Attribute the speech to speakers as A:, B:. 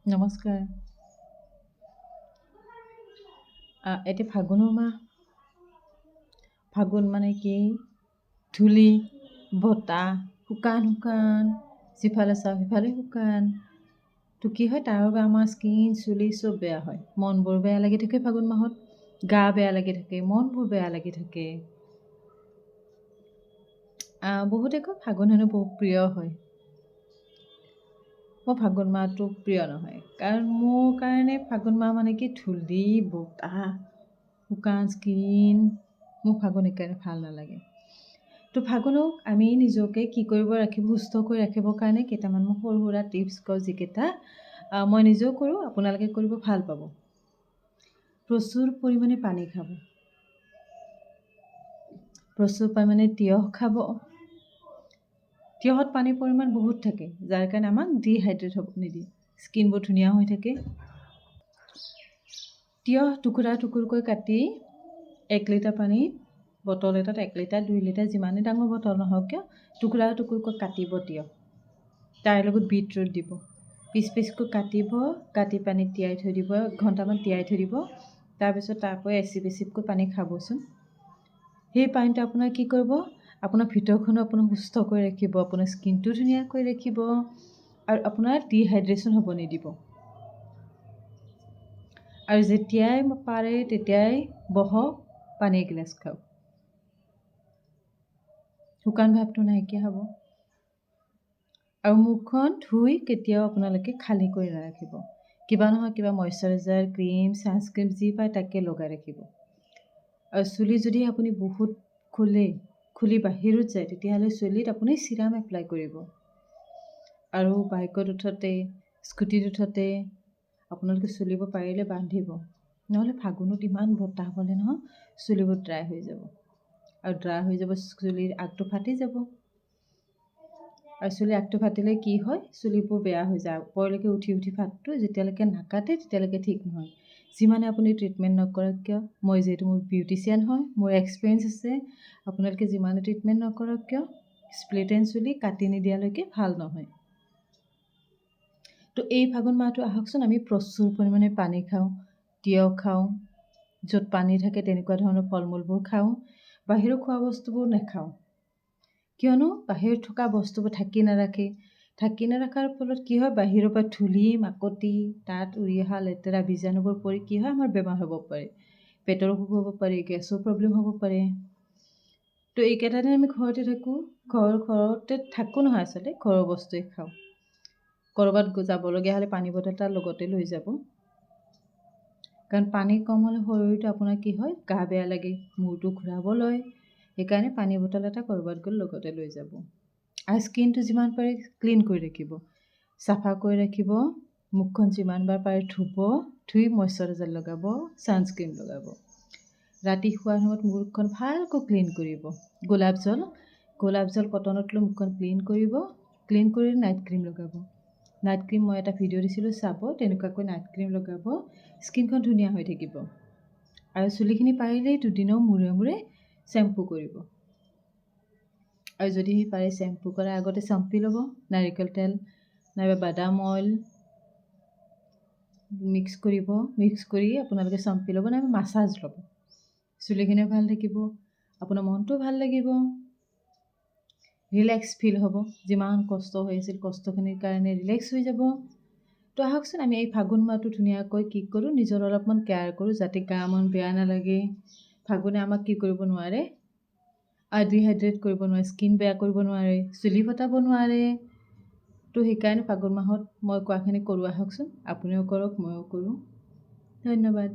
A: নমস্কাৰ। এতিয়া ফাগুনৰ মাহ। ফাগুন মানে কি? ধূলি, বতাহ, শুকান যিফালে চাওঁ সিফালে শুকান। তো কি হয়, তাৰ বাবে আমাৰ স্কিন, চুলি চব বেয়া হয়। মনবোৰ বেয়া লাগি থাকে ফাগুন মাহত। গা বেয়া লাগি থাকে, মনবোৰ বেয়া লাগি থাকে। বহুতে কয় ফাগুন হেনো বহুত প্ৰিয় হয়। মোৰ ফাগুন মাহটো প্ৰিয় নহয়, কাৰণ মোৰ কাৰণে ফাগুন মাহ মানে কি ধূলি, বতাহ, শুকান স্কিন। মোৰ ফাগুন সেইকাৰণে ভাল নালাগে। তো ফাগুনক আমি নিজকে কি কৰিব সুস্থ কৰি ৰাখিবৰ কাৰণে কেইটামান মই সৰু সুৰা টিপছ কওঁ, যিকেইটা মই নিজেও কৰোঁ, আপোনালোকে কৰিব ভাল পাব। প্ৰচুৰ পৰিমাণে পানী খাব, প্ৰচুৰ পৰিমাণে তিয়ঁহ খাব। তিয়ঁহত পানীৰ পৰিমাণ বহুত থাকে, যাৰ কাৰণে আমাক ডিহাইড্ৰেট হ'ব নিদিয়ে, স্কিনবোৰ ধুনীয়া হৈ থাকে। তিয়ঁহ টুকুৰকৈ কাটি 1 লিটাৰ পানী, বটল এটাত 1 লিটাৰ 2 লিটাৰ যিমানেই ডাঙৰ বটল নহওক কিয়, টুকুৰকৈ কাটিব তিয়ঁহ। তাৰ লগত বিটৰুট দিব, পিচকৈ কাটিব, কাটি পানীত তিয়াই থৈ দিব, 1 ঘণ্টামান তিয়াই থৈ দিব। তাৰপিছত তাৰপৰা এচিপকৈ পানী খাবচোন। সেই পানীটো আপোনাৰ কি কৰিব, আপোনাৰ ভিতৰখনো আপোনাক সুস্থ কৰি ৰাখিব, আপোনাৰ স্কিনটো ধুনীয়া কৰি ৰাখিব, আৰু আপোনাৰ ডিহাইড্ৰেশ্যন হ'ব নিদিব। আৰু যেতিয়াই পাৰে তেতিয়াই বহক, পানী এগিলাচ খাওক, শুকান ভাৱটো নাইকিয়া হ'ব। আৰু মুখখন ধুই কেতিয়াও আপোনালোকে খালী কৰি নাৰাখিব। কিবা নহয় কিবা মইশ্চাৰাইজাৰ, ক্ৰীম, ছানস্ক্ৰীম যি পায় তাকে লগাই ৰাখিব। আৰু চুলি যদি আপুনি বহুত খুলি বাহিৰত যায়, তেতিয়াহ'লে চুলিত আপুনি চিৰাম এপ্লাই কৰিব। আৰু বাইকত উঠোঁতে, স্কুটিত উঠোঁতে আপোনালোকে চুলিবোৰ পাৰিলে বান্ধিব, নহ'লে ফাগুনত ইমান বতাহ বলে নহয়, চুলিবোৰ ড্ৰাই হৈ যাব। আৰু ড্ৰাই হৈ যাব, চুলিৰ আগটো ফাটি যাব। আৰু চুলিৰ আগটো ফাটিলে কি হয়, চুলিবোৰ বেয়া হৈ যায়, ওপৰলৈকে উঠি ফাটটো যেতিয়ালৈকে নাকাটে তেতিয়ালৈকে ঠিক নহয়। যিমানে আপুনি ট্ৰিটমেণ্ট নকৰক কিয়, মই যিহেতু মোৰ বিউটিচিয়ান হয়, মোৰ এক্সপিৰিয়েঞ্চ আছে, আপোনালোকে যিমানে ট্ৰিটমেণ্ট নকৰক কিয়, স্প্লিট এণ্ড চুলি কাটি নিদিয়ালৈকে ভাল নহয়। তো এই ফাগুন মাহটো আহকচোন, আমি প্ৰচুৰ পৰিমাণে পানী খাওঁ, তিয়ঁহ খাওঁ, য'ত পানী থাকে তেনেকুৱা ধৰণৰ ফল মূলবোৰ খাওঁ, বাহিৰৰ খোৱা বস্তুবোৰ নাখাওঁ। কিয়নো বাহিৰত থকা বস্তুবোৰ ঢাকি নাৰাখাৰ ফলত কি হয়, বাহিৰৰ পৰা ধূলি মাকতি, তাত উৰি অহা লেতেৰা বীজাণুবোৰ পৰি কি হয়, আমাৰ বেমাৰ হ'ব পাৰে, পেটৰ অসুখ হ'ব পাৰে, গেছৰ প্ৰব্লেম হ'ব পাৰে। তো এইকেইটা দিন আমি ঘৰতে থাকোঁ, ঘৰতে থাকোঁ নহয়, আচলতে ঘৰৰ বস্তুৱে খাওঁ। ক'ৰবাত যাবলগীয়া হ'লে পানী বটল এটা লগতে লৈ যাব, কাৰণ পানী কম হ'লে শৰীৰটো আপোনাৰ কি হয়, গা বেয়া লাগে, মূৰটো ঘূৰাব লয়। সেইকাৰণে পানী বটল এটা ক'ৰবাত গ'লে লগতে লৈ যাব। আৰু স্কিনটো যিমান পাৰে ক্লিন কৰি ৰাখিব, চাফা কৰি ৰাখিব। মুখখন যিমানবাৰ পাৰে ধুই মইশ্চাৰাইজাৰ লগাব, ছানস্ক্ৰীম লগাব। ৰাতি শোৱাৰ সময়ত মুখখন ভালকৈ ক্লিন কৰিব। গোলাপ জল কটনত লৈ মুখখন ক্লিন কৰিব, ক্লিন কৰি নাইট ক্ৰীম লগাব। নাইট ক্ৰীম মই এটা ভিডিঅ' দিছিলোঁ, চাব, তেনেকুৱাকৈ নাইট ক্ৰীম লগাব, স্কিনখন ধুনীয়া হৈ থাকিব। আৰু চুলিখিনি পাৰিলেই 2 দিনৰ মূৰে শ্বেম্পু কৰিব। আৰু যদি পাৰে শ্বেম্পু কৰাৰ আগতে চাম্পি ল'ব, নাৰিকল তেল নাইবা বাদাম অইল মিক্স কৰি আপোনালোকে চাম্পি ল'ব, নাইবা মাছাজ ল'ব। চুলিখিনিও ভাল থাকিব, আপোনাৰ মনটোও ভাল লাগিব, ৰিলেক্স ফিল হ'ব। যিমান কষ্ট হৈ আছিল, কষ্টখিনিৰ কাৰণে ৰিলেক্স হৈ যাব। তো আহকচোন, আমি এই ফাগুন মাহটো ধুনীয়াকৈ কি কৰোঁ, নিজৰ অলপমান কেয়াৰ কৰোঁ, যাতে গা মন বেয়া নালাগে। ফাগুনে আমাক কি কৰিব নোৱাৰে, ডিহাইড্ৰেট কৰিব নোৱাৰে, স্কিন বেয়া কৰিব নোৱাৰে, চুলি ফটাব নোৱাৰে। তো সেইকাৰণে ফাগুন মাহত মই কোৱাখিনি কৰোঁ, আহকচোন, আপুনিও কৰক, ময়ো কৰোঁ। ধন্যবাদ।